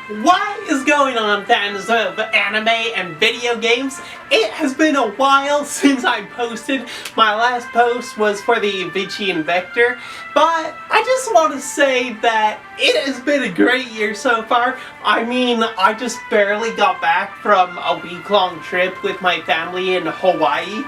What is going on, fans of anime and video games? It has been a while since I posted. My last post was for the Vichy and Vector, but I just want to say that it has been a great year so far. I mean, I just barely got back from a week-long trip with my family in Hawaii.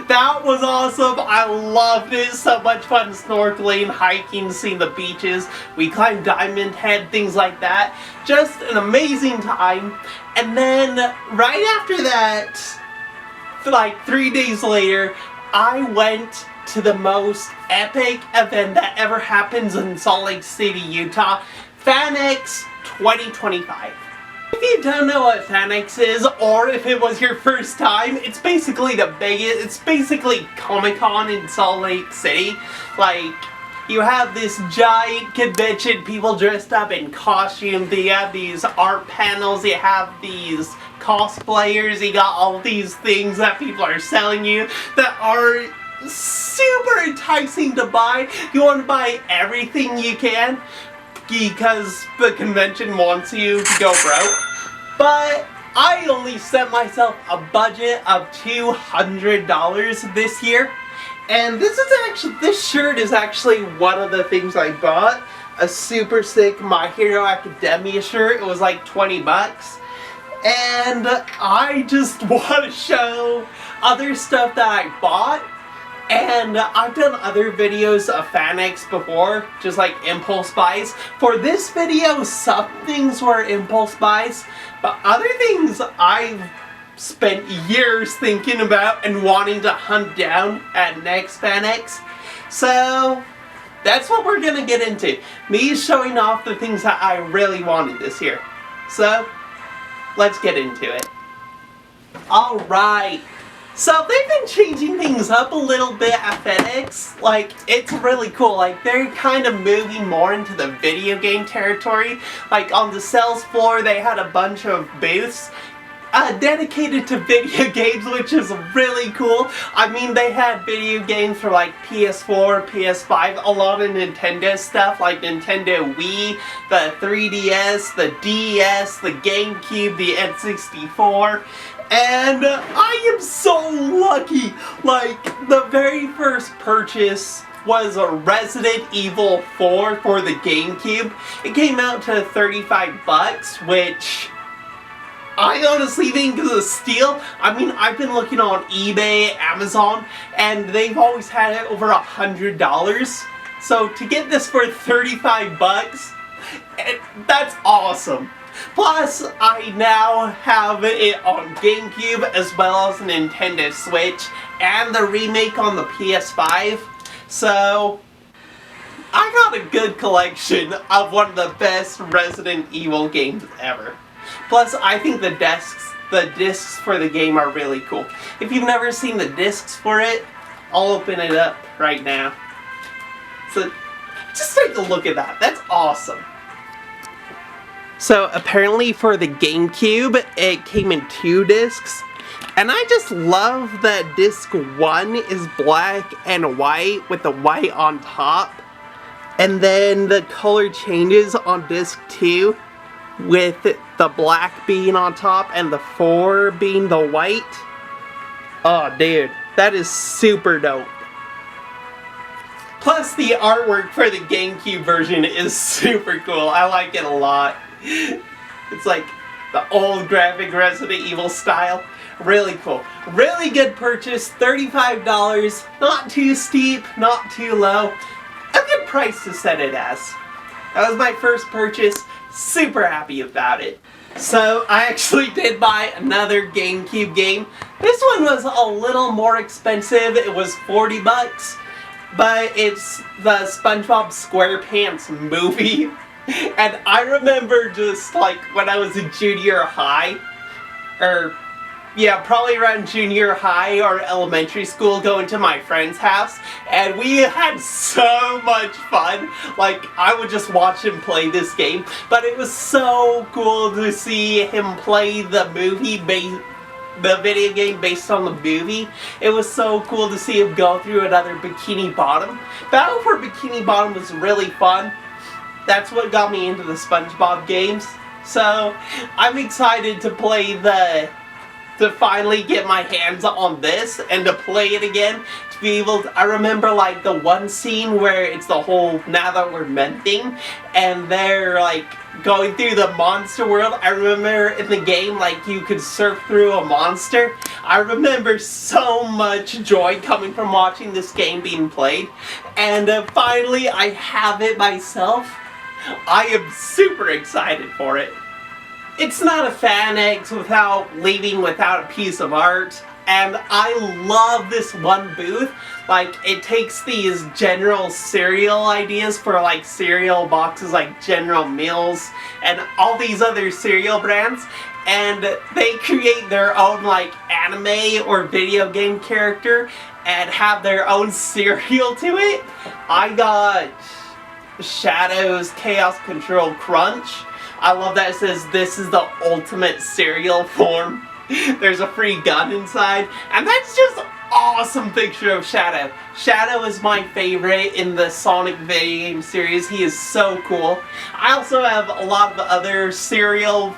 That was awesome. I loved it. So much fun snorkeling, hiking, seeing the beaches. We climbed Diamond Head, things like that. Just an amazing time. And then right after that, like 3 days later, I went to the most epic event that ever happens in Salt Lake City, Utah, FanX 2025. If you don't know what FanX is, or if it was your first time, it's basically the biggest, it's basically Comic-Con in Salt Lake City. Like, you have this giant convention, people dressed up in costume, you have these art panels, you have these cosplayers, you got all these things that people are selling you that are super enticing to buy. You want to buy everything you can, because the convention wants you to go broke. But I only set myself a budget of $200 this year. And this shirt is actually one of the things I bought. A super sick My Hero Academia shirt. It was like 20 bucks. And I just want to show other stuff that I bought. And I've done other videos of FanX before, just like impulse buys. For this video, some things were impulse buys, but other things I've spent years thinking about and wanting to hunt down at next FanX. So that's what we're gonna get into. Me showing off the things that I really wanted this year. So let's get into it. Alright. So they've been changing things up a little bit at FanX. Like, it's really cool. Like, they're kind of moving more into the video game territory. Like, on the sales floor, they had a bunch of booths dedicated to video games, which is really cool. I mean, they had video games for like PS4, PS5, a lot of Nintendo stuff like Nintendo Wii, the 3DS, the DS, the Gamecube, the N64. And I am so lucky. Like, the very first purchase was a Resident Evil 4 for the Gamecube. It came out to 35 bucks, which I honestly think is a steal. I mean, I've been looking on eBay, Amazon, and they've always had it over $100. So to get this for 35 bucks, that's awesome. Plus, I now have it on Gamecube as well as Nintendo Switch and the remake on the PS5. So I got a good collection of one of the best Resident Evil games ever. Plus, I think the discs for the game are really cool. If you've never seen the discs for it, I'll open it up right now. So just take a look at that. That's awesome. So apparently for the GameCube, it came in 2 discs. And I just love that disc 1 is black and white with the white on top. And then the color changes on disc 2 with the black being on top and the 4 being the white. Oh dude, that is super dope. Plus the artwork for the GameCube version is super cool. I like it a lot. It's like the old graphic Resident Evil style. Really cool. Really good purchase. $35. Not too steep, not too low. A good price to set it as. That was my first purchase. Super happy about it. So I actually did buy another GameCube game. This one was a little more expensive. It was 40 bucks. But it's the SpongeBob SquarePants movie. And I remember just like when I was in junior high, or yeah, probably around junior high or elementary school, going to my friend's house, and we had so much fun. Like, I would just watch him play this game, but it was so cool to see him play the movie, the video game based on the movie. It was so cool to see him go through another Bikini Bottom. Battle for Bikini Bottom was really fun. That's what got me into the SpongeBob games. So I'm excited to play to finally get my hands on this and to play it again. To be able to, I remember like the one scene where it's the whole now that we're menting and they're like going through the monster world. I remember in the game like you could surf through a monster. I remember so much joy coming from watching this game being played, and finally I have it myself. I am super excited for it. It's not a FanX without leaving without a piece of art, and I love this one booth. Like, it takes these general cereal ideas for like cereal boxes like General Mills and all these other cereal brands, and they create their own like anime or video game character and have their own cereal to it. I got Shadow's Chaos Control Crunch. I love that it says this is the ultimate cereal form. There's a free gun inside, and that's just an awesome picture of Shadow. Shadow is my favorite in the Sonic video game series. He is so cool. I also have a lot of other cereal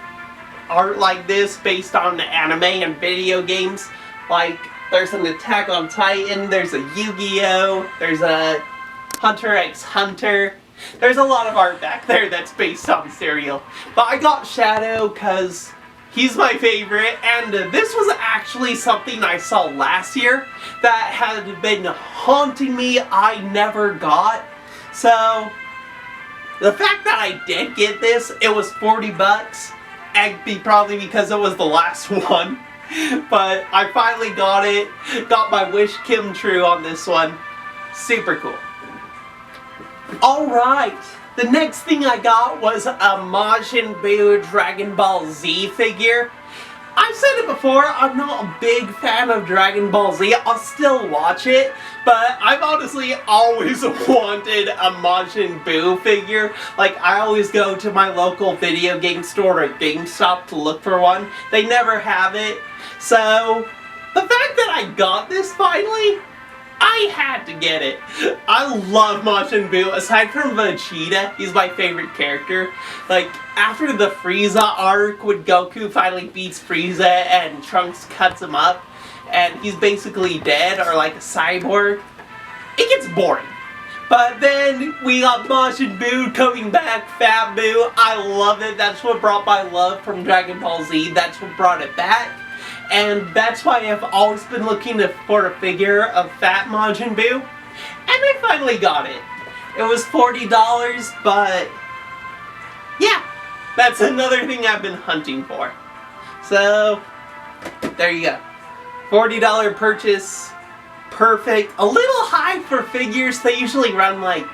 art like this based on anime and video games. Like, there's an Attack on Titan, there's a Yu-Gi-Oh!, there's a Hunter x Hunter. There's a lot of art back there that's based on cereal. But I got Shadow because he's my favorite, and this was actually something I saw last year that had been haunting me. I never got. So the fact that I did get this, it was 40 bucks, and probably because it was the last one. But I finally got it, got my wish come true on this one. Super cool. Alright, the next thing I got was a MajinBuu Dragon Ball Z figure. I've said it before, I'm not a big fan of Dragon Ball Z. I'll still watch it, but I've honestly always wanted a MajinBuu figure. Like, I always go to my local video game store or GameStop to look for one. They never have it. So, the fact that I got this finally, I had to get it. I love MajinBuu. Aside from Vegeta, he's my favorite character. Like, after the Frieza arc, when Goku finally beats Frieza and Trunks cuts him up, and he's basically dead or like a cyborg, it gets boring. But then we got MajinBuu coming back, Fat Buu. I love it. That's what brought my love from Dragon Ball Z. That's what brought it back. And that's why I've always been looking for a figure of Fat MajinBuu. And I finally got it. It was $40, but yeah, that's another thing I've been hunting for. So, there you go. $40 purchase. Perfect. A little high for figures. They usually run like,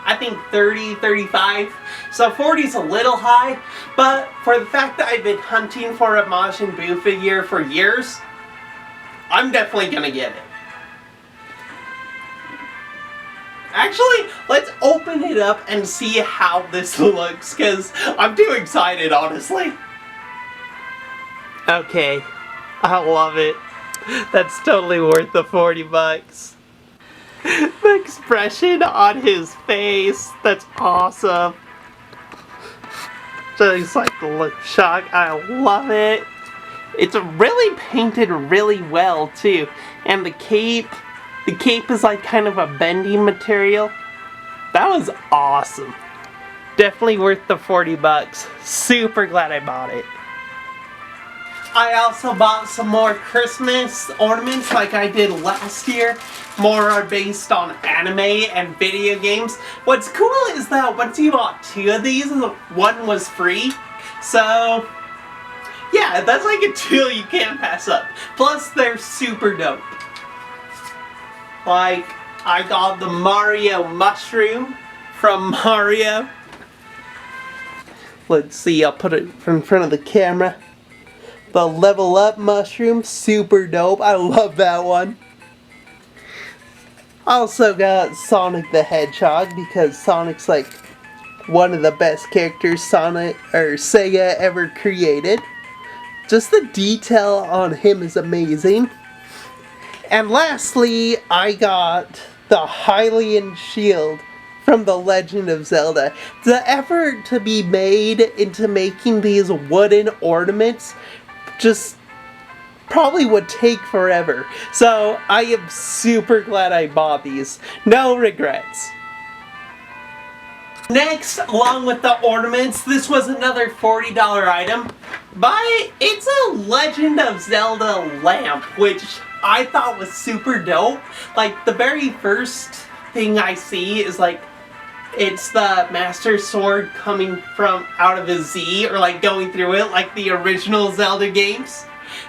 I think 30, 35. So 40 is a little high, but for the fact that I've been hunting for a MajinBuu figure for years, I'm definitely gonna get it. Actually, let's open it up and see how this looks, because I'm too excited, honestly. Okay, I love it. That's totally worth the 40 bucks. The expression on his face, that's awesome. Just like the look shock, I love it. It's really painted really well too. And the cape is like kind of a bendy material. That was awesome. Definitely worth the 40 bucks. Super glad I bought it. I also bought some more Christmas ornaments like I did last year. More are based on anime and video games. What's cool is that once you bought 2 of these, one was free. So, yeah, that's like a deal you can't pass up. Plus, they're super dope. Like, I got the Mario mushroom from Mario. Let's see, I'll put it in front of the camera. The level up mushroom, super dope. I love that one. Also got Sonic the Hedgehog because Sonic's like one of the best characters Sega ever created. Just the detail on him is amazing. And lastly, I got the Hylian shield from The Legend of Zelda. The effort to be made into making these wooden ornaments just probably would take forever. So I am super glad I bought these. No regrets. Next, along with the ornaments, this was another $40 item, but it's a Legend of Zelda lamp, which I thought was super dope. Like, the very first thing I see is like, it's the Master Sword coming from out of a Z, or like going through it like the original Zelda games.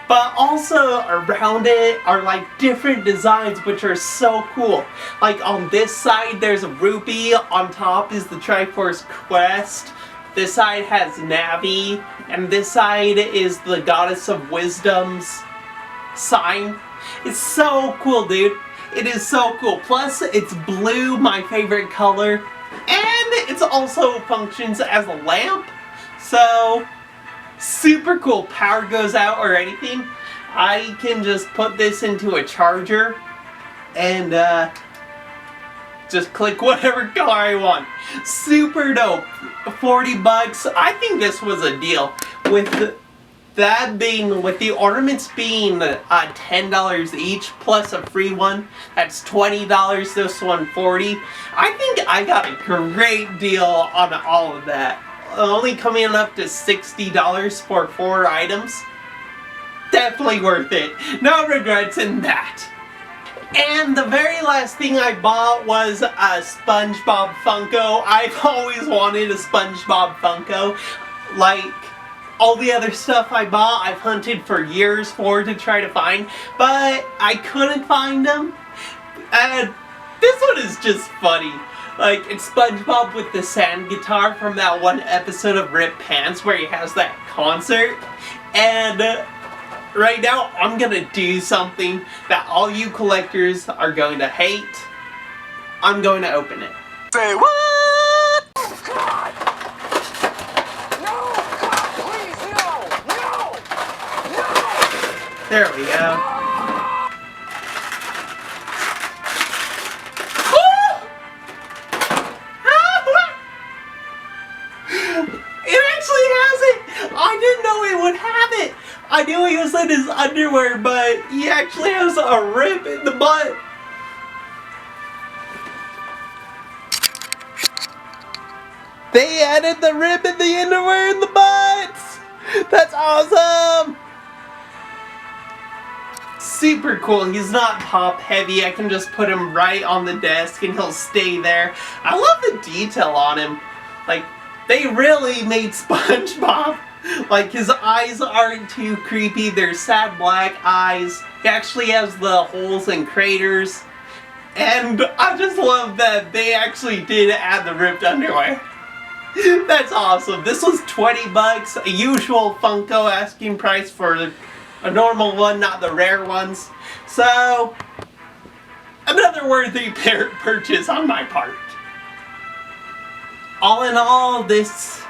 But also around it are like different designs which are so cool. Like on this side there's a rupee, on top is the Triforce Quest, this side has Navi, and this side is the Goddess of Wisdom's sign. It's so cool, dude. It is so cool. Plus it's blue, my favorite color, and it also functions as a lamp. So super cool. Power goes out or anything, I can just put this into a charger and just click whatever color I want. Super dope. 40 bucks. I think this was a deal. With that being, with the ornaments being $10 each plus a free one, that's $20. This one $40. I think I got a great deal on all of that. Only coming up to $60 for 4 items. Definitely worth it. No regrets in that. And the very last thing I bought was a Spongebob Funko. I've always wanted a Spongebob Funko. Like all the other stuff I bought, I've hunted for years for to try to find, but I couldn't find them. And this one is just funny. Like, it's SpongeBob with the sand guitar from that one episode of Rip Pants where he has that concert. And right now, I'm gonna do something that all you collectors are going to hate. I'm going to open it. Say what? Oh, God! No! God, please, no! No! No! There we go. I didn't know it would have it. I knew he was in his underwear, but he actually has a rip in the butt. They added the rip in the underwear in the butts. That's awesome. Super cool. He's not top heavy. I can just put him right on the desk and he'll stay there. I love the detail on him. Like, they really made SpongeBob. Like, his eyes aren't too creepy. They're sad black eyes. He actually has the holes and craters. And I just love that they actually did add the ripped underwear. That's awesome. This was 20 bucks, a usual Funko asking price for a normal one, not the rare ones. So, another worthy purchase on my part. All in all, this,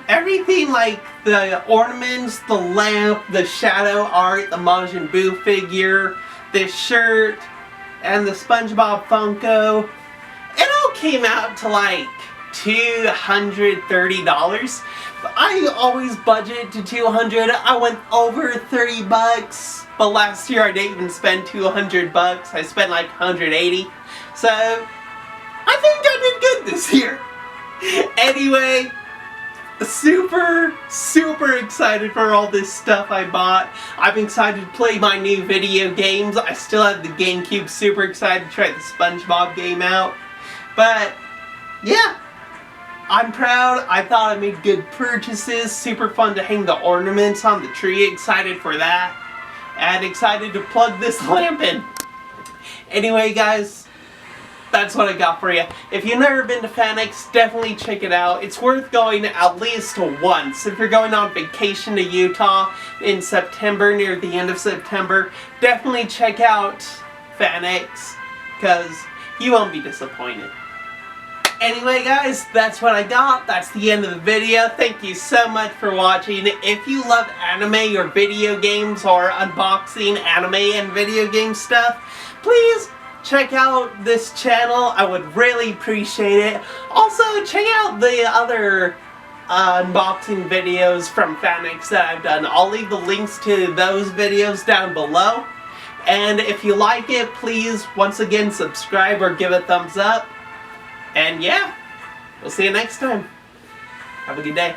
everything like the ornaments, the lamp, the shadow art, the MajinBuu figure, this shirt, and the SpongeBob Funko, it all came out to like $230. I always budget to $200. I went over 30 bucks, but last year I didn't even spend 200 bucks. I spent like 180. So, I think I did good this year. Anyway, super excited for all this stuff I bought. I'm excited to play my new video games. I still have the Gamecube. Super excited to try the SpongeBob game out. But, yeah. I'm proud. I thought I made good purchases. Super fun to hang the ornaments on the tree. Excited for that. And excited to plug this lamp in. Anyway, guys, that's what I got for you. If you've never been to FanX, definitely check it out. It's worth going at least once. If you're going on vacation to Utah in September, near the end of September, definitely check out FanX, because you won't be disappointed. Anyway, guys, that's what I got. That's the end of the video. Thank you so much for watching. If you love anime or video games or unboxing anime and video game stuff, please check out this channel. I would really appreciate it. Also, check out the other unboxing videos from FanX that I've done. I'll leave the links to those videos down below. And if you like it, please, once again, subscribe or give a thumbs up. And yeah, we'll see you next time. Have a good day.